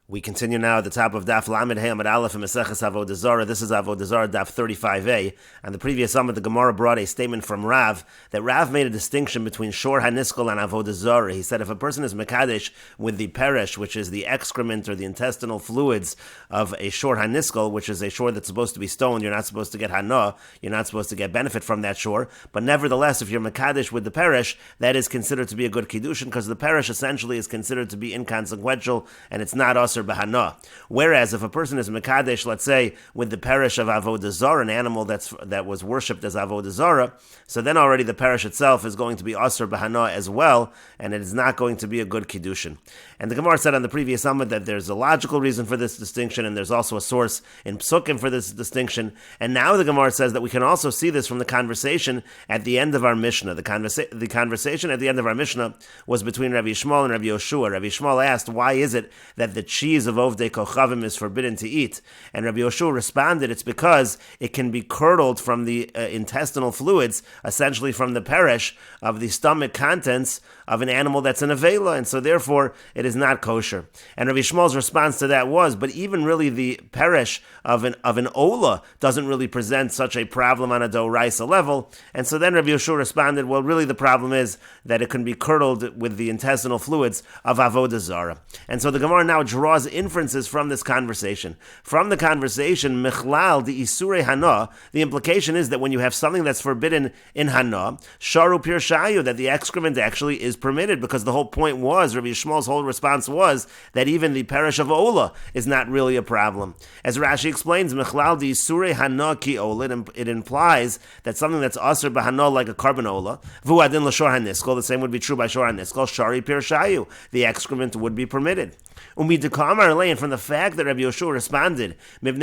We continue now at the top of Daf Lamed Hey Amud Aleph in Meseches Avodah Zarah. This is Avodah Zarah Daf 35a. And the previous summit, the Gemara brought a statement from Rav that Rav made a distinction between Shor HaNiskal and Avodah Zarah. He said if a person is Mekadesh with the perish, which is the excrement or the intestinal fluids of a Shor HaNiskal, which is a shore that's supposed to be stoned, you're not supposed to get Hana, you're not supposed to get benefit from that shore. But nevertheless, if you're Mekadesh with the perish, that is considered to be a good Kiddushin because the perish essentially is considered to be inconsequential and it's not us bahana. Whereas if a person is mekadesh, let's say, with the perish of Avodah Zara, an animal that was worshipped as Avodah Zara, so then already the perish itself is going to be asur bahana as well, and it is not going to be a good kiddushin. And the Gemara said on the previous summit that there's a logical reason for this distinction, and there's also a source in Psukim for this distinction. And now the Gemara says that we can also see this from the conversation at the end of our Mishnah. The conversation at the end of our Mishnah was between Rabbi Yishmael and Rabbi Yoshua. Rabbi Yishmael asked, why is it that the cheese of Ovdei Kochavim is forbidden to eat? And Rabbi Yoshua responded, it's because it can be curdled from the intestinal fluids, essentially from the perish of the stomach contents of an animal that's an avela, and so therefore it is not kosher. And Rabbi Shmuel's response to that was, but even really the perish of an ola doesn't really present such a problem on a doraisa level. And so then Rabbi Yoshua responded, well, really the problem is that it can be curdled with the intestinal fluids of Avodah Zara. And so the Gemara now draws inferences from this conversation. From the conversation, Michlal the Isurei Hana, the implication is that when you have something that's forbidden in Hana, Sharu Pir Shayu, that the excrement actually is permitted, because the whole point was, Rabbi Yishmael's whole response was that even the perish of Ola is not really a problem. As Rashi explains, Mechlal di Surei Hana ki Ola, it implies that something that's Asr b'Hana like a carbon Ola, Vuadin l'Shor HaNiskal, the same would be true by Shor HaNiskal, Shari Pir Shayu, the excrement would be permitted. And from the fact that Rabbi Yoshua responded, that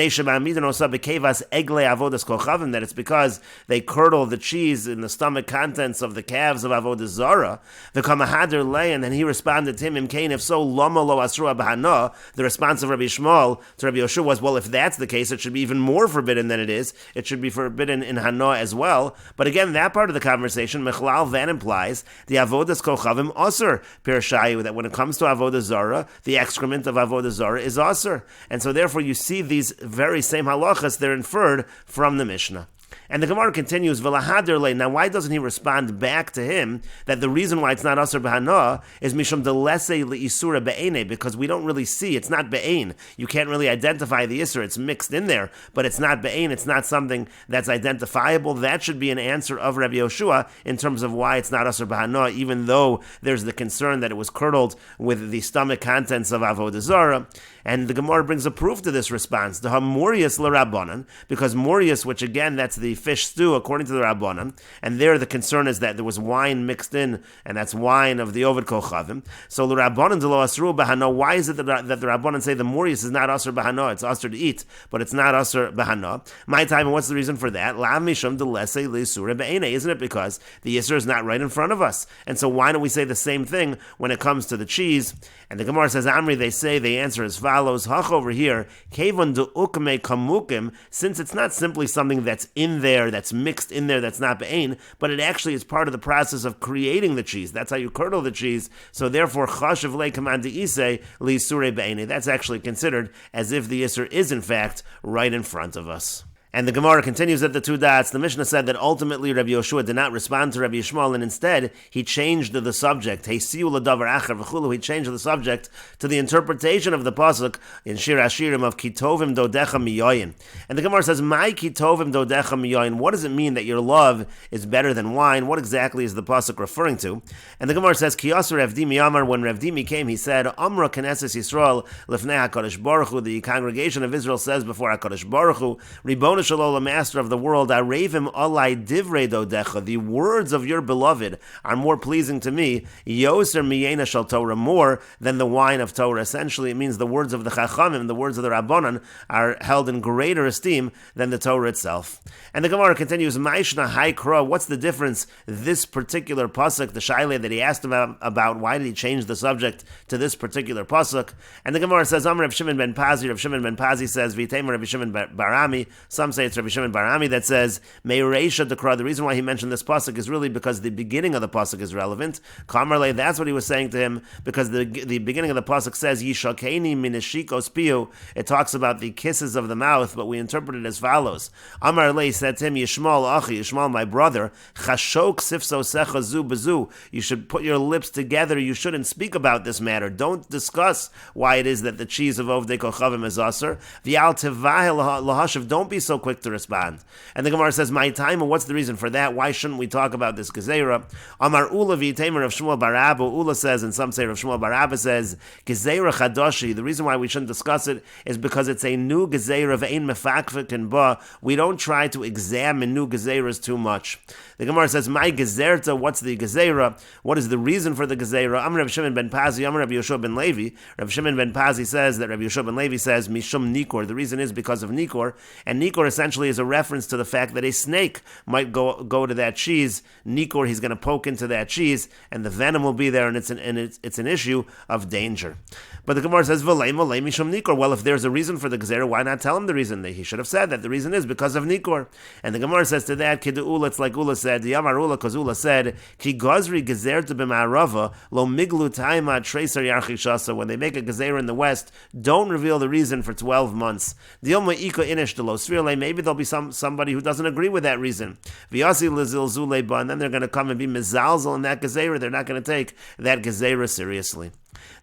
it's because they curdle the cheese in the stomach contents of the calves of Avodah Zara, and then he responded to him, if so, the response of Rabbi Shmuel to Rabbi Yoshua was, well, if that's the case, it should be even more forbidden than it is. It should be forbidden in Hana as well. But again, that part of the conversation, Mechlal, then implies the Avodas Kochavim Asur Pir Shayu, that when it comes to Avodah Zara, the excrement of Avodah Zara is Asur. And so therefore you see these very same halachas, they're inferred from the Mishnah. And the Gemara continues, now why doesn't he respond back to him that the reason why it's not Asr B'Hana is Mishum Delese L'Isura Be'ene, because we don't really see, it's not Be'en. You can't really identify the Isra, it's mixed in there, but it's not Be'en, it's not something that's identifiable. That should be an answer of Rabbi Yoshua in terms of why it's not Asr B'Hana, even though there's the concern that it was curdled with the stomach contents of Avodah Zara. And the Gemara brings a proof to this response, the Hamorius L'Rabbanan, because Morius, which again, that's the fish stew according to the Rabbanan, and there the concern is that there was wine mixed in, and that's wine of the Ovid Kochavim. So the Rabbanan de lo Asru Bahana, why is it that the Rabbanan say the Morius is not Asr Bahana, it's Asr to eat, but it's not Asr Bahana? My time, and what's the reason for that? La Mishum de Lese L'Isura Be'ene, isn't it because the Yisr is not right in front of us? And so why don't we say the same thing when it comes to the cheese? And the Gemara says, Amri, the answer is follows, Hach over here, Kevon de Ukme Kamukim, since it's not simply something that's in there, that's mixed in there, that's not Be'en, but it actually is part of the process of creating the cheese. That's how you curdle the cheese. So therefore, Chashav Le Command Ise Li Sure Be'ene. That's actually considered as if the Isser is in fact right in front of us. And the Gemara continues at the two dots. The Mishnah said that ultimately Rabbi Yoshua did not respond to Rabbi Yishmael, and instead he changed the subject. He changed the subject to the interpretation of the pasuk in Shir Hashirim of Kitovim Dodecha Miyoyin. And the Gemara says, "My Kitovim Dodecha Miyoyin." What does it mean that your love is better than wine? What exactly is the pasuk referring to? And the Gemara says, "Kiyasur Revdimi Amar." When Revdimi came, he said, "Amra Knesses Yisrael Lefnei Hakadosh Baruch Hu." The congregation of Israel says before Hakadosh Baruch Hu, "Ribonu Shalom, Master of the world, Arevim Alai Divrei Dodecha." The words of your beloved are more pleasing to me. Yoser Miyena Shal Torah, more than the wine of Torah. Essentially, it means the words of the Chachamim, the words of the Rabbanan, are held in greater esteem than the Torah itself. And the Gemara continues, Ma'ishna Haikra. What's the difference? This particular pasuk, the shaila that he asked about, why did he change the subject to this particular pasuk? And the Gemara says, Amr Rav Shimon ben Pazi. Rav Shimon ben Pazi says, V'itema Rav Shimon Barami. Some say it's Rabbi Shimon bar Ami that says Me'ereisha Dekra. The reason why he mentioned this pasuk is really because the beginning of the pasuk is relevant. Kamarle, that's what he was saying to him, because the beginning of the pasuk says Yishakeni mineshikos piu. It talks about the kisses of the mouth, but we interpret it as follows. Amar Le said to him, Yishmal Achi, Yishmal my brother, Chashok sifso secha zu bezu. You should put your lips together. You shouldn't speak about this matter. Don't discuss why it is that the cheese of Ovdei Kochavim is aser. V'al tevahel lahashav. Don't be so quick to respond. And the Gemara says, my time, and what's the reason for that? Why shouldn't we talk about this gezerah? Amar Ula v'yitemer of Shmuel bar Abba. Ula says, and some say of Shmuel bar Abba says, gezerah chadashi. The reason why we shouldn't discuss it is because it's a new gezerah ve'ein mefakvek and ba. We don't try to examine new gezerahs too much. The Gemara says, my gezerta, what's the gezerah? What is the reason for the gezerah? Amar Rabbi Shimon ben Pazi, Amar Rabbi Yoshua ben Levi. Rabbi Shimon ben Pazi says that Rabbi Yoshua ben Levi says, Mishum Nikor. The reason is because of Nikor. And Nikor essentially is a reference to the fact that a snake might go to that cheese. Nikor, he's going to poke into that cheese, and the venom will be there, and it's an issue of danger. But the Gemara says, V'lei Mishum Nikor. Well, if there's a reason for the gezerah, why not tell him the reason? He should have said that the reason is because of Nikor. And the Gemara says to that, Kidu Ula, it's like Ula said, Yamar Ula, because Ula said, Ki gozri gezerta b'ma'arava, lo miglu taima treser yarchishasa. When they make a gezerah in the west, don't reveal the reason for 12 months. Dilma ika inish de lo svirle. Maybe there'll be somebody who doesn't agree with that reason. V'yasi lezil zule ba, and then they're going to come and be mezalzel in that gezerah. They're not going to take that gezerah seriously.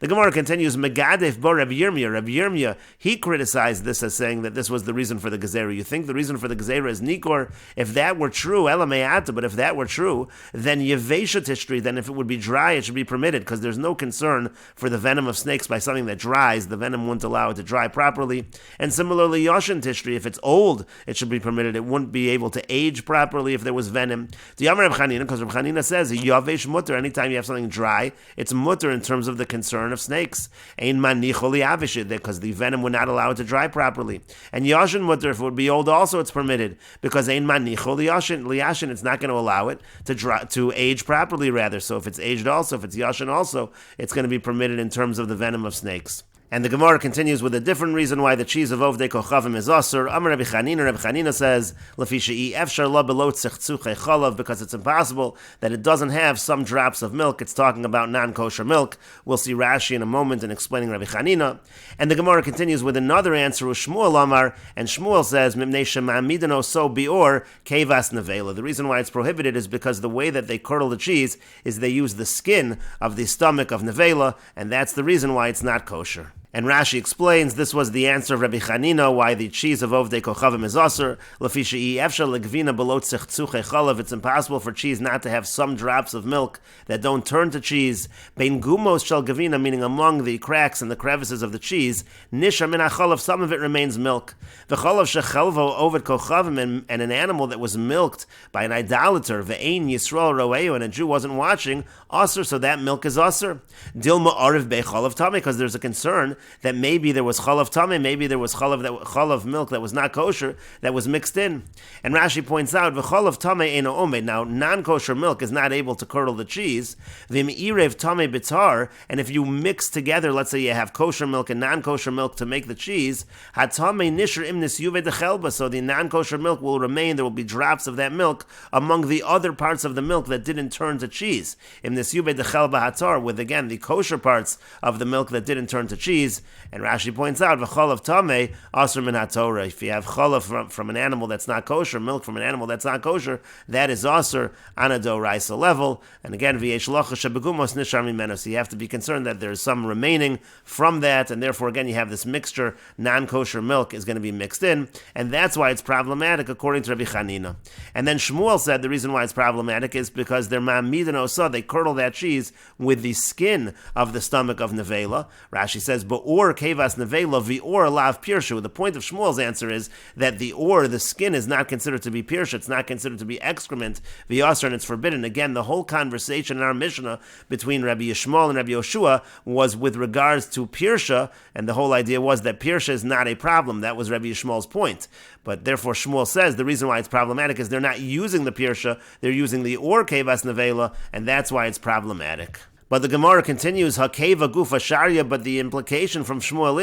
The Gemara continues, Megadef bo Rabbi Yirmiyah. Rabbi Yirmiyah, he criticized this as saying that this was the reason for the gezerah. You think the reason for the gezerah is Nikor? If that were true, Ela me'ata, but if that were true, then Yevesha Tishtri, then if it would be dry, it should be permitted, because there's no concern for the venom of snakes by something that dries. The venom wouldn't allow it to dry properly. And similarly, Yoshin Tishtri, if it's old, it should be permitted. It wouldn't be able to age properly if there was venom. The Yamar Reb Chanina, because Reb Chanina says, Yavesh mutter, anytime you have something dry, it's mutter in terms of the concern of snakes. Ein manicholi avishid, because the venom would not allow it to dry properly. And yashin mutter, if it would be old, also it's permitted, because ein manicholi yashin, it's not going to allow it to age properly. Rather, so if it's aged also, if it's yashin also, it's going to be permitted in terms of the venom of snakes. And the Gemara continues with a different reason why the cheese of Ovdei Kochavim is Asur. Amar Rabbi Chanina says, Lefi she'i efshar la belot tzechzuchei chalav, because it's impossible that it doesn't have some drops of milk. It's talking about non-kosher milk. We'll see Rashi in a moment in explaining Rabbi Chanina. And the Gemara continues with another answer with Shmuel Amar, and Shmuel says, Mimnei shema'amidano so bior kevas nevela. The reason why it's prohibited is because the way that they curdle the cheese is they use the skin of the stomach of nevela, and that's the reason why it's not kosher. And Rashi explains this was the answer of Rabbi Chanina why the cheese of Ovdei Kochavim is aser. Lefi she'i efshar legvina belot tzechzuchei chalav. It's impossible for cheese not to have some drops of milk that don't turn to cheese. Bein gumos shel gavina, meaning among the cracks and the crevices of the cheese, nishar min hachalav, some of it remains milk. The chalav shechelvo Oved Kochavim, and an animal that was milked by an idolater, ve'ein Yisrael roeyu, and a Jew wasn't watching, aser, so that milk is aser. Dilma ariv be chalav tamei, because there's a concern that maybe there was chalav tamei, maybe there was chalav milk that was not kosher that was mixed in. And Rashi points out, v'chalav tamei eino omed. Now, non-kosher milk is not able to curdle the cheese. V'mi'irev tamei bitar, and if you mix together, let's say you have kosher milk and non-kosher milk to make the cheese, hatamei nisher imnis yuve dechelba. So the non-kosher milk will remain. There will be drops of that milk among the other parts of the milk that didn't turn to cheese. Imnis yuve dechelba hatar, with again the kosher parts of the milk that didn't turn to cheese. And Rashi points out, v'chalav tamei asur min haTorah. If you have chalav from an animal that's not kosher, milk from an animal that's not kosher, that is asur on a doraisa level. And again, v'yesh locha shebegumos nishar mimeno. So you have to be concerned that there's some remaining from that, and therefore again you have this mixture. Non-kosher milk is going to be mixed in, and that's why it's problematic according to Rabbi Chanina. And then Shmuel said the reason why it's problematic is because they're ma'amidin osa, they curdle that cheese with the skin of the stomach of nevela. Rashi says, or kevas nevela v'or lav pirshu. The point of Shmuel's answer is that the skin, is not considered to be pirshu. It's not considered to be excrement v'yasser, and it's forbidden. Again, the whole conversation in our Mishnah between Rabbi Yishmael and Rabbi Yoshua was with regards to pirsha, and the whole idea was that pirsha is not a problem. That was Rabbi Yishmael's point. But therefore, Shmuel says the reason why it's problematic is they're not using the pirsha, they're using the or kevas nevela, and that's why it's problematic. But the Gemara continues, Hakeva Gufa Sharia, but the implication from Shmuel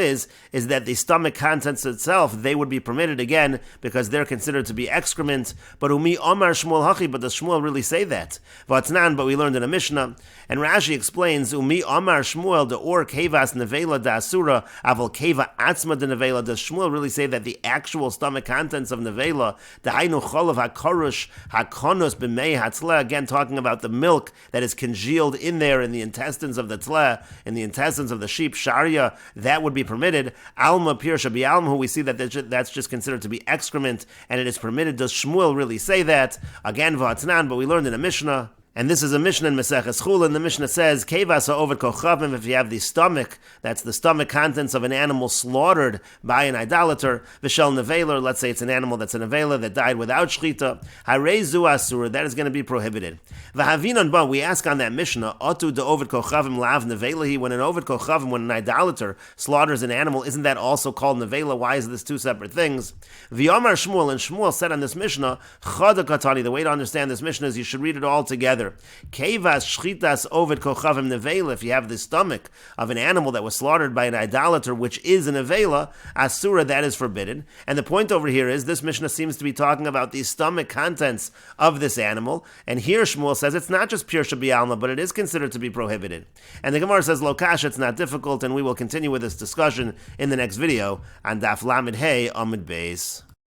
is that the stomach contents itself, they would be permitted again, because they're considered to be excrement. But Umi Omar Shmuel Hachi, but does Shmuel really say that? Vatnan, but we learned in a Mishnah. And Rashi explains, Umi Omar Shmuel, de or Kevas Nevela da Asura, Aval Keva Atzma de Nevela. Does Shmuel really say that the actual stomach contents of Nevela, the Hainu Cholav HaKorush, HaKonos B'mei HaTzleh, again talking about the milk that is congealed in there in the intestines of the tleh, in the intestines of the sheep, sharia, that would be permitted. Alma Pirsha Bialma, who we see that that's just considered to be excrement, and it is permitted. Does Shmuel really say that? Again, V'atnan, but we learned in a Mishnah. And this is a Mishnah in Meseches Chulin. The Mishnah says, Kevas ha'ovet kochavim, if you have the stomach, that's the stomach contents of an animal slaughtered by an idolater, v'shel neveler, let's say it's an animal that's a neveler that died without shchita, harezu asur, that is going to be prohibited. V'havinon ba, we ask on that Mishnah, otu de'ovet kochavim lav nevelahi, when an ovet kochavim, when an idolater slaughters an animal, isn't that also called nevela? Why is this two separate things? V'yomar Shmuel, and Shmuel said on this Mishnah, chada katani, the way to understand this Mishnah is you should read it all together. Kevas shchitas ovet kochavim nevela. If you have the stomach of an animal that was slaughtered by an idolater, which is an nevela, asura, that is forbidden. And the point over here is this Mishnah seems to be talking about the stomach contents of this animal. And here Shmuel says it's not just pure shabialma, but it is considered to be prohibited. And the Gemara says lokash, it's not difficult, and we will continue with this discussion in the next video on Daf Lamed Hey Amud Beis.